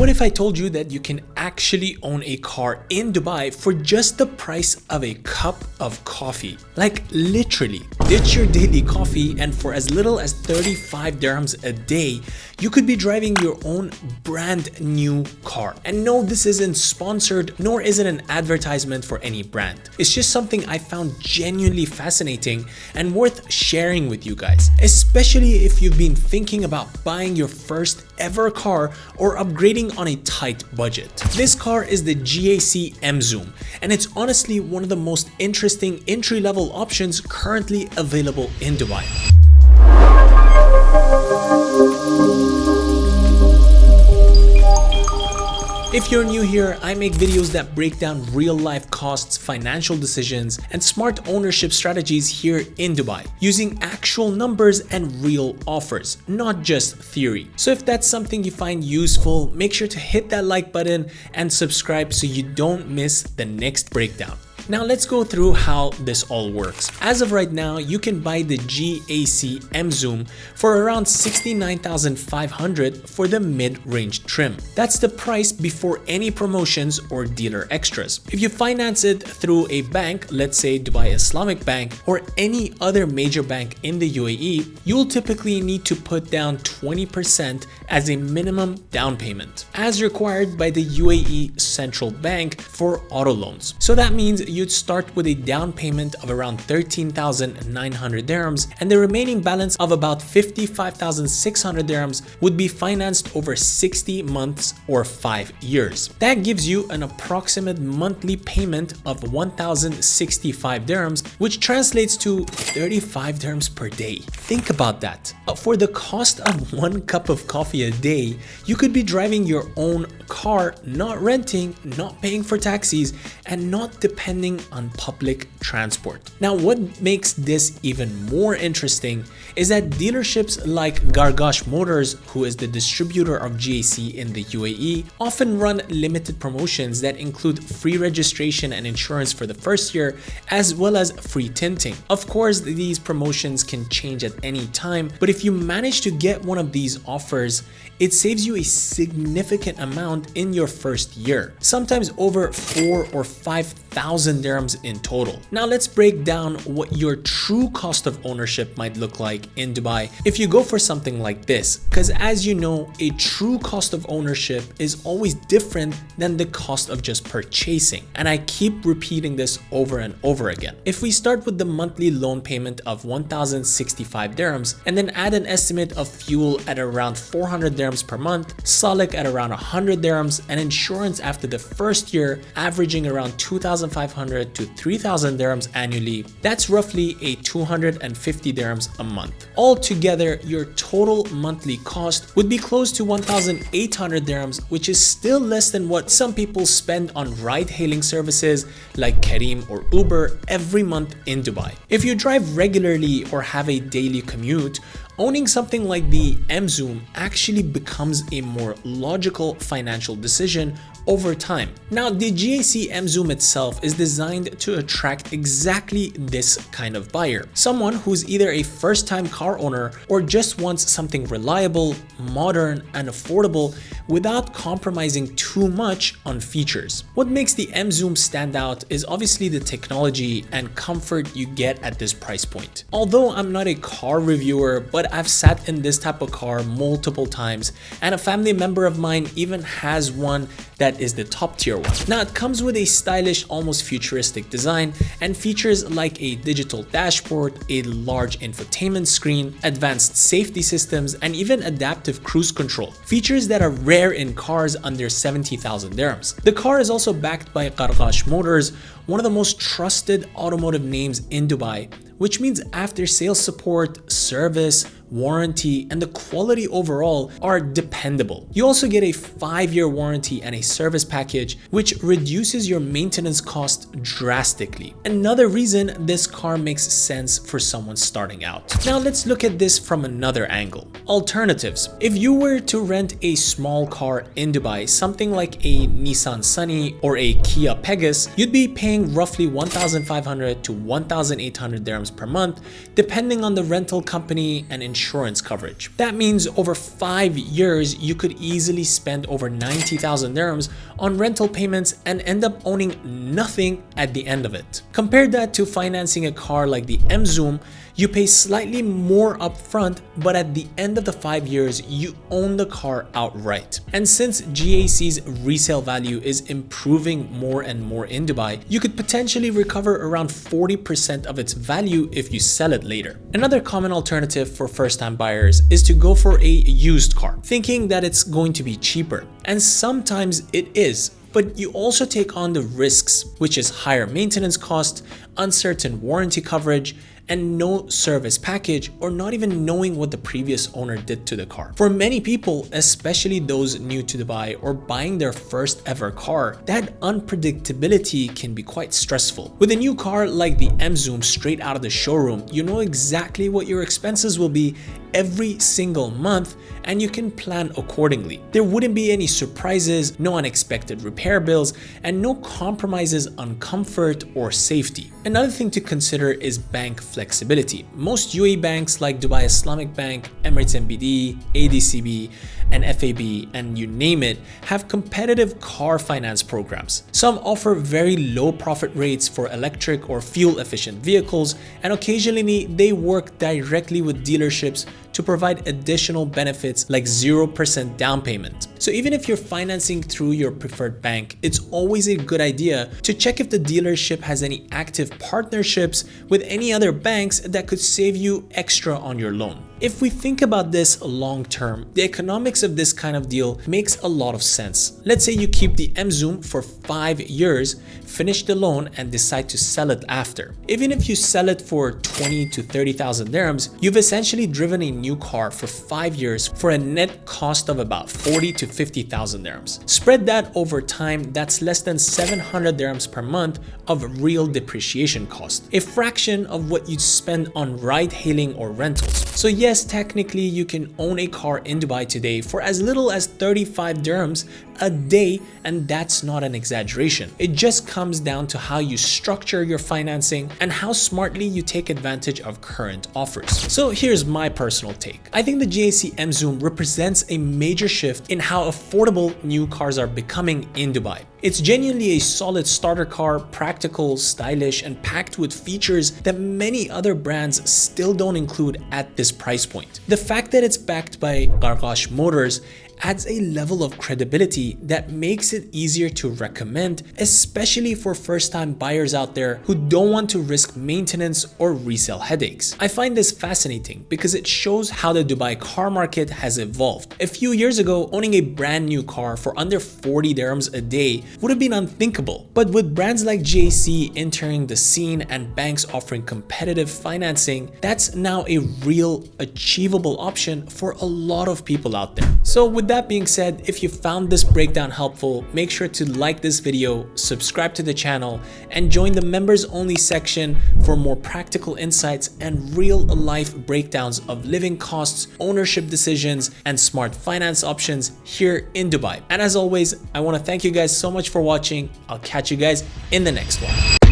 What if I told you that you can actually own a car in Dubai for just the price of a cup of coffee? Like literally, ditch your daily coffee and for as little as 35 dirhams a day, you could be driving your own brand new car. And no, this isn't sponsored, nor is it an advertisement for any brand. It's just something I found genuinely fascinating and worth sharing with you guys, especially if you've been thinking about buying your first ever car or upgrading on a tight budget. This car is the GAC Emzoom, and it's honestly one of the most interesting entry-level options currently available in Dubai. If you're new here, I make videos that break down real-life costs, financial decisions, and smart ownership strategies here in Dubai, using actual numbers and real offers, not just theory. So if that's something you find useful, make sure to hit that like button and subscribe so you don't miss the next breakdown. Now let's go through how this all works. As of right now, you can buy the GAC Emzoom for around 69,500 for the mid-range trim. That's the price before any promotions or dealer extras. If you finance it through a bank, let's say Dubai Islamic Bank or any other major bank in the UAE, you'll typically need to put down 20% as a minimum down payment, as required by the UAE Central Bank for auto loans. So that means you'd start with a down payment of around 13,900 dirhams, and the remaining balance of about 55,600 dirhams would be financed over 60 months or 5 years. That gives you an approximate monthly payment of 1,065 dirhams, which translates to 35 dirhams per day. Think about that. For the cost of one cup of coffee a day, you could be driving your own car, not renting, not paying for taxis, and not depending on public transport. Now, what makes this even more interesting is that dealerships like Gargash Motors, who is the distributor of GAC in the UAE, often run limited promotions that include free registration and insurance for the first year, as well as free tinting. Of course, these promotions can change at any time, but if you manage to get one of these offers, it saves you a significant amount in your first year, sometimes over 4,000 or 5,000 dirhams in total. Now let's break down what your true cost of ownership might look like in Dubai if you go for something like this, because as you know, a true cost of ownership is always different than the cost of just purchasing, and I keep repeating this over and over again. If we start with the monthly loan payment of 1,065 dirhams and then add an estimate of fuel at around 400 dirhams per month, Salik at around 100 dirhams, and insurance after the first year averaging around 2,500 to 3,000 dirhams annually, that's roughly a 250 dirhams a month. Altogether, your total monthly cost would be close to 1,800 dirhams, which is still less than what some people spend on ride-hailing services like Careem or Uber every month in Dubai. If you drive regularly or have a daily commute, owning something like the Emzoom actually becomes a more logical financial decision over time. Now, the GAC Emzoom itself is designed to attract exactly this kind of buyer, someone who's either a first-time car owner or just wants something reliable, modern, and affordable without compromising too much on features. What makes the Emzoom stand out is obviously the technology and comfort you get at this price point. Although I'm not a car reviewer, but I've sat in this type of car multiple times, and a family member of mine even has one that is the top tier one. Now, it comes with a stylish, almost futuristic design and features like a digital dashboard, a large infotainment screen, advanced safety systems, and even adaptive cruise control, features that are rare in cars under 70,000 dirhams. The car is also backed by Gargash Motors, one of the most trusted automotive names in Dubai, which means after-sales support, service, warranty, and the quality overall are dependable. You also get a 5-year warranty and a service package, which reduces your maintenance cost drastically. Another reason this car makes sense for someone starting out. Now let's look at this from another angle. Alternatives. If you were to rent a small car in Dubai, something like a Nissan Sunny or a Kia Pegasus, you'd be paying roughly 1,500 to 1,800 dirhams per month, depending on the rental company and insurance insurance coverage. That means over 5 years, you could easily spend over 90,000 dirhams on rental payments and end up owning nothing at the end of it. Compare that to financing a car like the Emzoom. You pay slightly more upfront, but at the end of the 5 years, you own the car outright. And since GAC's resale value is improving more and more in Dubai, you could potentially recover around 40% of its value if you sell it later. Another common alternative for first-time buyers is to go for a used car, thinking that it's going to be cheaper. And sometimes it is. But you also take on the risks, which is higher maintenance cost, uncertain warranty coverage, and no service package, or not even knowing what the previous owner did to the car. For many people, especially those new to Dubai or buying their first ever car, that unpredictability can be quite stressful. With a new car like the Emzoom straight out of the showroom, you know exactly what your expenses will be every single month, and you can plan accordingly. There wouldn't be any surprises, no unexpected repair bills, and no compromises on comfort or safety. Another thing to consider is bank flexibility. Most UAE banks like Dubai Islamic Bank, Emirates NBD, ADCB, and FAB, and you name it, have competitive car finance programs. Some offer very low profit rates for electric or fuel efficient vehicles, and occasionally they work directly with dealerships to provide additional benefits like 0% down payment. So even if you're financing through your preferred bank, it's always a good idea to check if the dealership has any active partnerships with any other banks that could save you extra on your loan. If we think about this long term, the economics of this kind of deal makes a lot of sense. Let's say you keep the Emzoom for 5 years, finish the loan, and decide to sell it after. Even if you sell it for 20 to 30,000 dirhams, you've essentially driven a new car for 5 years for a net cost of about 40 to 50,000 dirhams. Spread that over time, that's less than 700 dirhams per month of real depreciation cost, a fraction of what you'd spend on ride-hailing or rentals. So yes, technically you can own a car in Dubai today for as little as 35 dirhams a day, and that's not an exaggeration. It just comes down to how you structure your financing and how smartly you take advantage of current offers. So here's my personal take. I think the GAC Emzoom represents a major shift in how affordable new cars are becoming in Dubai. It's genuinely a solid starter car, practical, stylish, and packed with features that many other brands still don't include at this price point. The fact that it's backed by GAC Motors adds a level of credibility that makes it easier to recommend, especially for first-time buyers out there who don't want to risk maintenance or resale headaches. I find this fascinating because it shows how the Dubai car market has evolved. A few years ago, owning a brand new car for under 40 dirhams a day would have been unthinkable. But with brands like GAC entering the scene and banks offering competitive financing, that's now a real achievable option for a lot of people out there. So with that being said, if you found this breakdown helpful, make sure to like this video, subscribe to the channel, and join the members only section for more practical insights and real life breakdowns of living costs, ownership decisions, and smart finance options here in Dubai. And as always, I want to thank you guys so much for watching. I'll catch you guys in the next one.